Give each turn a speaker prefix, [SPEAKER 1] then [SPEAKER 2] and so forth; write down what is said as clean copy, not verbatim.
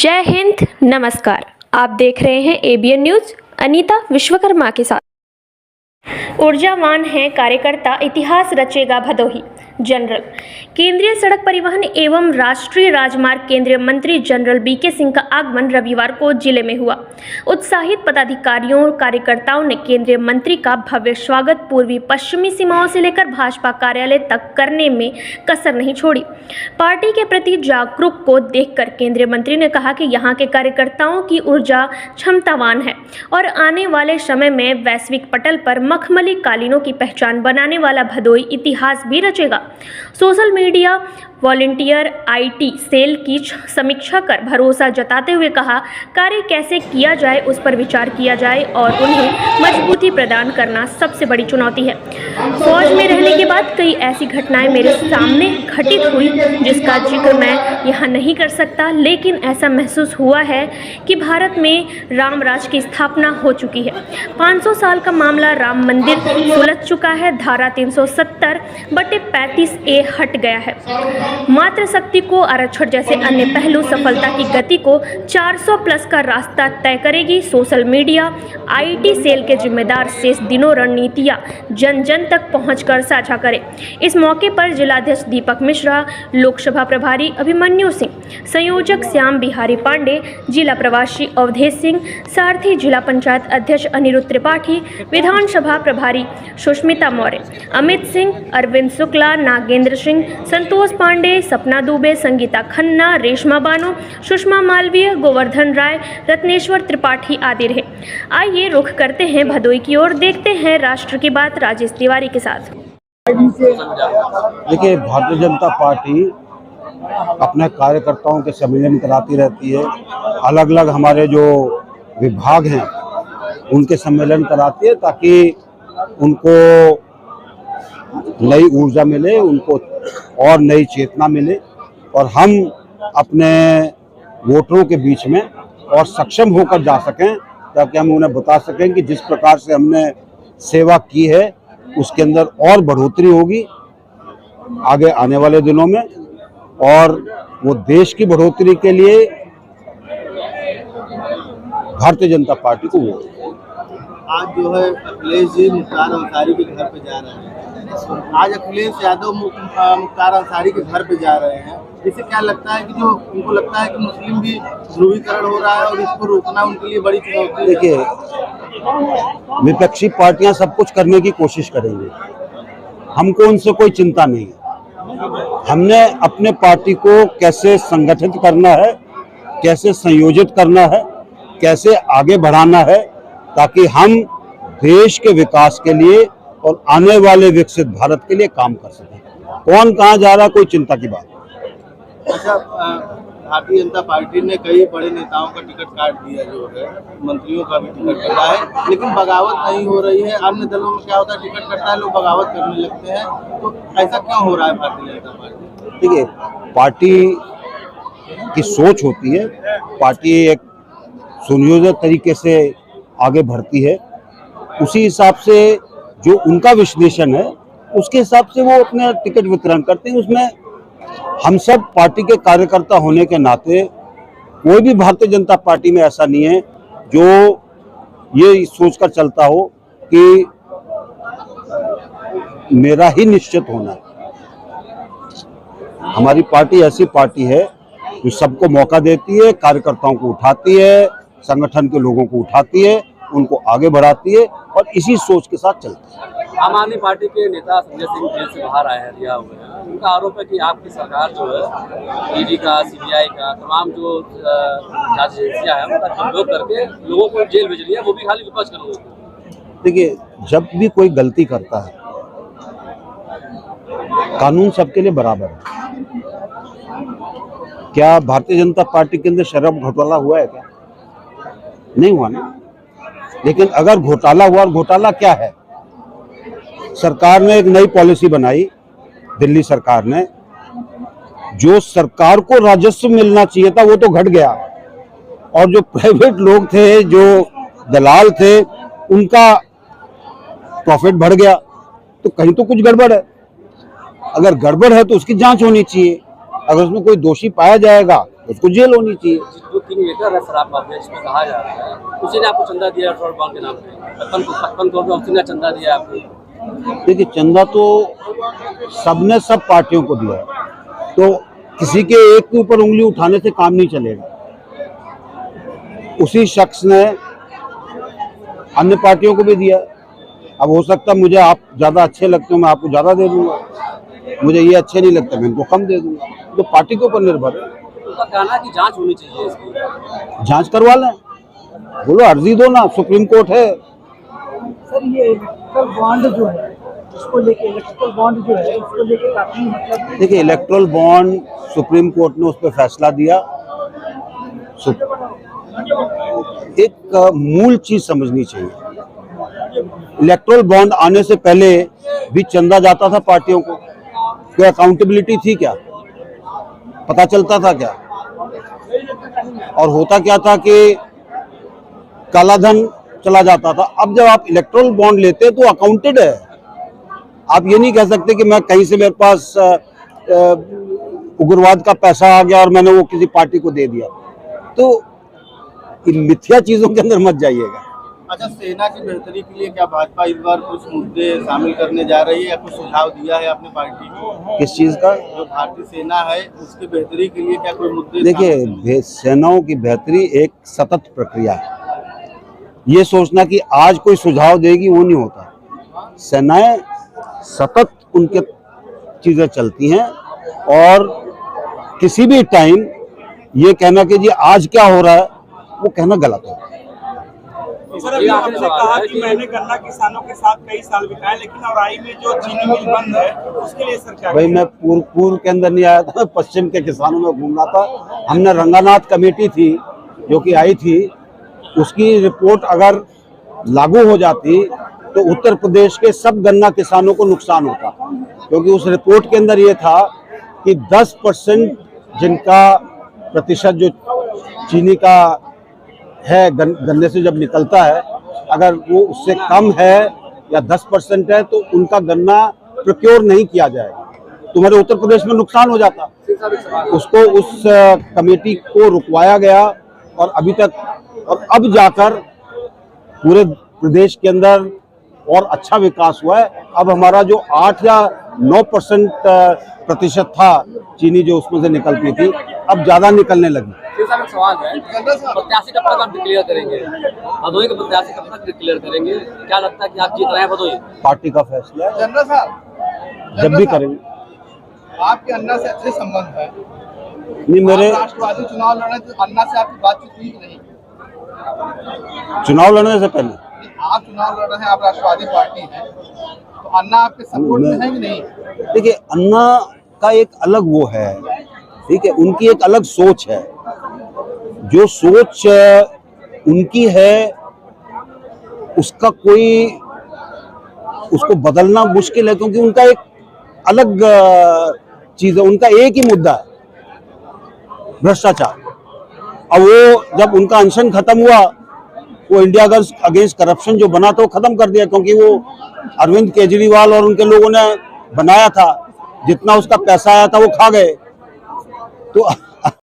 [SPEAKER 1] जय हिंद, नमस्कार। आप देख रहे हैं एबीएन न्यूज। अनीता विश्वकर्मा के साथ। ऊर्जावान है कार्यकर्ता, इतिहास रचेगा भदोही। जनरल केंद्रीय सड़क परिवहन एवं राष्ट्रीय राजमार्ग केंद्रीय मंत्री जनरल बीके सिंह का आगमन रविवार को जिले में हुआ। उत्साहित पदाधिकारियों और कार्यकर्ताओं ने केंद्रीय मंत्री का भव्य स्वागत पूर्वी पश्चिमी सीमाओं से लेकर भाजपा कार्यालय तक करने में कसर नहीं छोड़ी। पार्टी के प्रति जागरूक को देखकर केंद्रीय मंत्री ने कहा कि यहाँ के कार्यकर्ताओं की ऊर्जा क्षमतावान है और आने वाले समय में वैश्विक पटल पर मखमली कालीनों की पहचान बनाने वाला भदोही इतिहास भी रचेगा। Social media volunteer IT cell की समीक्षा कर भरोसा जताते हुए कहा, कार्य कैसे किया जाए उस पर विचार किया जाए और उन्हें मजबूती प्रदान करना सबसे बड़ी चुनौती है। फौज में रहने के बाद कई ऐसी घटनाएं मेरे सामने घटित हुई जिसका जिक्र मैं यहाँ नहीं कर सकता, लेकिन ऐसा महसूस हुआ है कि भारत में राम राज की स्थापना हो चुकी है। 500 साल का मामला राम मंदिर सुलझ चुका है। धारा 370/35A हट गया है। मातृशक्ति को आरक्षण जैसे अन्य पहलू सफलता की गति को 400+ का रास्ता तय करेगी। सोशल मीडिया आईटी सेल के जिम्मेदार शेष दिनों रणनीतियां जन जन तक पहुंचकर साझा करें। इस मौके पर जिलाध्यक्ष दीपक मिश्रा, लोकसभा प्रभारी अभिमन्यु सिंह, संयोजक श्याम बिहारी पांडे, जिला प्रवासी अवधेश सिंह, सारथी जिला पंचायत अध्यक्ष अनिरुद्ध त्रिपाठी, विधानसभा प्रभारी सुष्मिता मौर्य, अमित सिंह, अरविंद शुक्ला, नागेंद्र सिंह, संतोष पांडे, सपना दुबे, संगीता खन्ना, रेशमा बानो, सुषमा मालवीय, गोवर्धन राय, रत्नेश्वर त्रिपाठी आदि रहे। आइए रुख करते हैं भदोही की ओर, देखते हैं राष्ट्र की बात राजेश तिवारी के साथ।
[SPEAKER 2] देखिए, भारतीय जनता पार्टी अपने कार्यकर्ताओं के सम्मेलन कराती रहती है। अलग अलग हमारे जो विभाग हैं उनके सम्मेलन कराती है ताकि उनको नई ऊर्जा मिले, उनको और नई चेतना मिले और हम अपने वोटरों के बीच में और सक्षम होकर जा सकें, ताकि हम उन्हें बता सकें कि जिस प्रकार से हमने सेवा की है उसके अंदर और बढ़ोतरी होगी आगे आने वाले दिनों में, और वो देश की बढ़ोतरी के लिए भारतीय जनता पार्टी को वोट।
[SPEAKER 3] आज जो है अखिलेश जी मुख्तार अंसारी के घर पे जा रहे हैं। आज अखिलेश यादव मुख्तार अंसारी के घर पे जा रहे हैं। इससे क्या लगता है कि जो उनको लगता है कि मुस्लिम भी ध्रुवीकरण हो रहा है और इसको रोकना उनके लिए बड़ी चुनौती है।
[SPEAKER 2] देखिए, विपक्षी पार्टियां सब कुछ करने की कोशिश करेंगी, हमको उनसे कोई चिंता नहीं है। हमने अपने पार्टी को कैसे संगठित करना है, कैसे संयोजित करना है, कैसे आगे बढ़ाना है, ताकि हम देश के विकास के लिए और आने वाले विकसित भारत के लिए काम कर सकें। कौन कहाँ जा रहा है, कोई चिंता की बात नहीं।
[SPEAKER 3] अच्छा, भारतीय जनता पार्टी ने कई बड़े नेताओं का टिकट काट दिया, जो है मंत्रियों का भी टिकट कटा है, लेकिन बगावत नहीं हो रही है। अन्य दलों में क्या होता है, टिकट कटता है, लोग बगावत करने लगते हैं। तो ऐसा क्यों हो रहा है भारतीय जनता पार्टी?
[SPEAKER 2] देखिए, पार्टी की सोच होती है, पार्टी एक सुनियोजित तरीके से आगे बढ़ती है, उसी हिसाब से जो उनका विश्लेषण है उसके हिसाब से वो अपने टिकट वितरण करते हैं। उसमें हम सब पार्टी के कार्यकर्ता होने के नाते कोई भी भारतीय जनता पार्टी में ऐसा नहीं है जो ये सोचकर चलता हो कि मेरा ही निश्चित होना है। हमारी पार्टी ऐसी पार्टी है जो सबको मौका देती है, कार्यकर्ताओं को उठाती है, संगठन के लोगों को उठाती है, उनको आगे बढ़ाती है और इसी सोच के साथ चलती है।
[SPEAKER 4] आम आदमी पार्टी के नेता संजय सिंह जेल से बाहर आए हैं, रिहा हुए हैं। उनका आरोप है कि आपकी सरकार जो है ईडी का, सीबीआई का, तमाम जो जांच एजेंसियां हैं उनका उपयोग करके लोगों को जेल भेज रही है, वो भी खाली विपक्ष के लोगों को।
[SPEAKER 2] देखिए, जब भी कोई गलती करता है, कानून सबके लिए बराबर है। क्या भारतीय जनता पार्टी के अंदर शराब घोटाला हुआ है? क्या नहीं हुआ ना। लेकिन अगर घोटाला हुआ, और घोटाला क्या है, सरकार ने एक नई पॉलिसी बनाई, दिल्ली सरकार ने, जो सरकार को राजस्व मिलना चाहिए था वो तो घट गया, और जो प्राइवेट लोग थे, जो दलाल थे, उनका प्रॉफिट बढ़ गया। तो कहीं तो कुछ गड़बड़ है। अगर गड़बड़ है तो उसकी जांच होनी चाहिए। अगर उसमें कोई दोषी पाया जाएगा उसको जेल होनी चाहिए।
[SPEAKER 4] किंग मेकर है शराब माफिया जिसमें कहा जा रहा है, उसी ने आपको चंदा दिया पेट्रोल पंप के नाम पे 55 करोड़ उसी ने चंदा दिया आपको।
[SPEAKER 2] देखिए, चंदा तो सबने सब पार्टियों को दिया है, तो किसी के एक के ऊपर उंगली उठाने से काम नहीं चलेगा। उसी शख्स ने अन्य पार्टियों को भी दिया। अब हो सकता है मुझे आप ज्यादा अच्छे लगते हो, मैं आपको ज्यादा दे दूंगा, मुझे ये अच्छे नहीं लगते मैं इनको कम दे दूंगा, तो पार्टी के ऊपर निर्भर है।
[SPEAKER 4] उनका कहना है कि जांच होनी चाहिए इसकी।
[SPEAKER 2] जांच करवा लें, बोलो अर्जी दो ना, सुप्रीम कोर्ट है।
[SPEAKER 5] सर ये इलेक्ट्रल बॉन्ड जो है उसको लेके, इलेक्ट्रल बॉन्ड जो है उसको लेके काफी मतलब
[SPEAKER 2] देखिए, इलेक्ट्रल बॉन्ड सुप्रीम कोर्ट ने उस पर फैसला दिया। एक मूल चीज समझनी चाहिए, इलेक्ट्रल बॉन्ड आने से पहले भी चंदा जाता था पार्टियों को, कोई अकाउंटेबिलिटी थी क्या, पता चलता था क्या? और होता क्या था कि कालाधन चला जाता था। अब जब आप इलेक्ट्रल बॉन्ड लेते हैं तो अकाउंटेड है, आप ये नहीं कह सकते कि मैं कहीं से मेरे पास उग्रवाद का पैसा आ गया और मैंने वो किसी पार्टी को दे दिया। तो इन मिथ्या चीजों के अंदर मत जाइएगा।
[SPEAKER 3] अच्छा, सेना की बेहतरी के लिए क्या भाजपा इस बार कुछ मुद्दे शामिल करने जा रही है या कुछ सुझाव दिया है अपनी पार्टी को?
[SPEAKER 2] किस चीज का?
[SPEAKER 3] जो भारतीय सेना है उसकी बेहतरी के लिए क्या कोई मुद्दे?
[SPEAKER 2] देखिए, सेनाओं की बेहतरी एक सतत प्रक्रिया है। ये सोचना कि आज कोई सुझाव देगी वो नहीं होता। सेनाएं सतत उनके चीजें चलती हैं और किसी भी टाइम ये कहना कि जी आज क्या हो रहा है वो कहना गलत है।
[SPEAKER 5] सर अभी आपने कहा कि मैंने गन्ना किसानों के साथ कई साल बिताए, लेकिन औराई में जो चीनी मिल बंद है उसके लिए सर क्या?
[SPEAKER 2] भाई मैं पूर्व के अंदर नहीं आया था, पश्चिम के किसानों में घूम रहा था। हमने रंगानाथ कमेटी थी जो कि आई थी, उसकी रिपोर्ट अगर लागू हो जाती तो उत्तर प्रदेश के सब गन्ना किसानों को नुकसान होता, क्योंकि उस रिपोर्ट के अंदर ये था कि 10% जिनका प्रतिशत जो चीनी का है गन्ने से जब निकलता है, अगर वो उससे कम है या 10% है तो उनका गन्ना प्रोक्योर नहीं किया जाएगा, तुम्हारे उत्तर प्रदेश में नुकसान हो जाता। उसको उस कमेटी को रुकवाया गया और अभी तक और अब जाकर पूरे प्रदेश के अंदर और अच्छा विकास हुआ है। अब हमारा जो 8 या 9% था चीनी जो उसमें से निकलती थी, अब ज्यादा निकलने लगी।
[SPEAKER 4] एक सवाल है, प्रत्याशी कब तक आप डिक्लेयर करेंगे? भदोही के प्रत्याशी कब तक डिक्लेयर करेंगे? क्या लगता है कि आप जीत रहे हैं भदोही?
[SPEAKER 2] पार्टी का फैसला है,
[SPEAKER 3] जनरल साहब
[SPEAKER 2] जब भी करेंगे।
[SPEAKER 3] आपके अन्ना से अच्छे संबंध है,
[SPEAKER 2] नहीं, मेरे
[SPEAKER 3] राष्ट्रवादी चुनाव लड़े तो अन्ना से आपकी बातचीत हुई नहीं?
[SPEAKER 2] चुनाव लड़ने से पहले
[SPEAKER 3] आप चुनाव लड़ रहे हैं, आप राष्ट्रवादी पार्टी है, तो अन्ना आपके सपोर्ट में है कि नहीं?
[SPEAKER 2] देखिए, अन्ना का एक अलग वो है, ठीक है, उनकी एक अलग सोच है। जो सोच उनकी है उसका कोई उसको बदलना मुश्किल है, क्योंकि उनका एक अलग चीज है, उनका एक ही मुद्दा है, भ्रष्टाचार। अब वो जब उनका अनशन खत्म हुआ, वो इंडिया अगेंस्ट करप्शन जो बना था वो खत्म कर दिया, क्योंकि वो अरविंद केजरीवाल और उनके लोगों ने बनाया था, जितना उसका पैसा आया था वो खा गए। तो